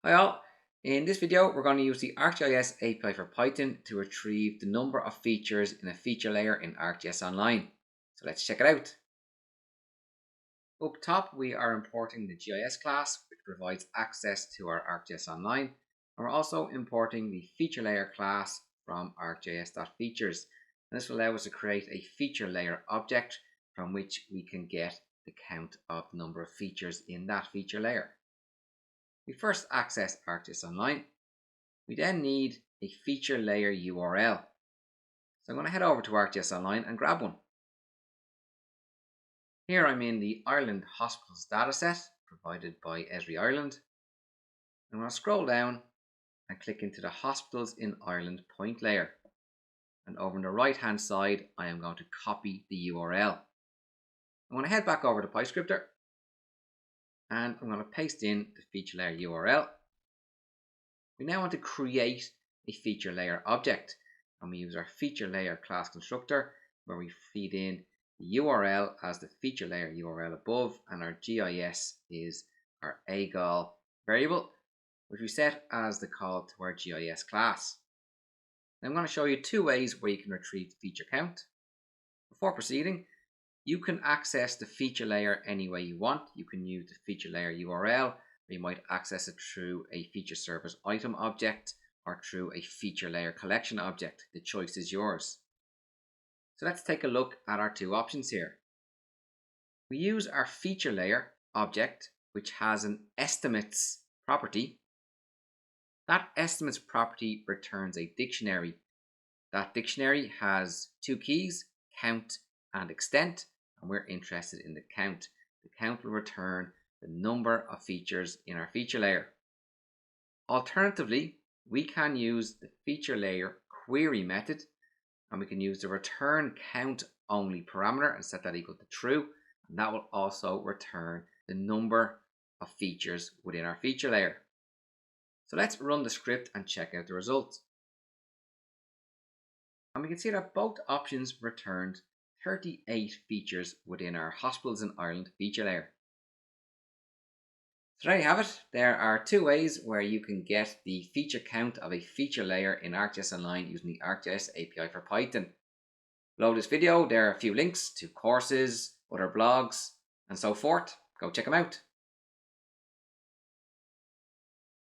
Hi all, in this video we're going to use the ArcGIS API for Python to retrieve the number of features in a feature layer in ArcGIS Online. So let's check it out. Up top we are importing the GIS class, which provides access to our ArcGIS Online, and we're also importing the feature layer class from ArcGIS.features. This will allow us to create a feature layer object from which we can get the count of the number of features in that feature layer. We first access ArcGIS Online. We then need a feature layer URL. So I'm going to head over to ArcGIS Online and grab one. Here I'm in the Ireland Hospitals dataset provided by Esri Ireland. I'm going to scroll down and click into the Hospitals in Ireland point layer. And over on the right hand side I am going to copy the URL. I'm going to head back over to PyScripter and I'm going to paste in the feature layer URL. We now want to create a feature layer object, and we use our feature layer class constructor where we feed in the URL as the feature layer URL above, and our GIS is our AGOL variable, which we set as the call to our GIS class. Now I'm going to show you two ways where you can retrieve the feature count. Before proceeding, you can access the feature layer any way you want. You can use the feature layer URL, or you might access it through a feature service item object or through a feature layer collection object. The choice is yours. So let's take a look at our two options here. We use our feature layer object, which has an estimates property. That estimates property returns a dictionary. That dictionary has two keys, count and extent, and we're interested in the count. The count will return the number of features in our feature layer. Alternatively, we can use the feature layer query method, and we can use the return count only parameter and set that equal to true, and that will also return the number of features within our feature layer. So let's run the script and check out the results. And we can see that both options returned 38 features within our Hospitals in Ireland feature layer. So there you have it. There are two ways where you can get the feature count of a feature layer in ArcGIS Online using the ArcGIS API for Python. Below this video there are a few links to courses, other blogs and so forth. Go check them out.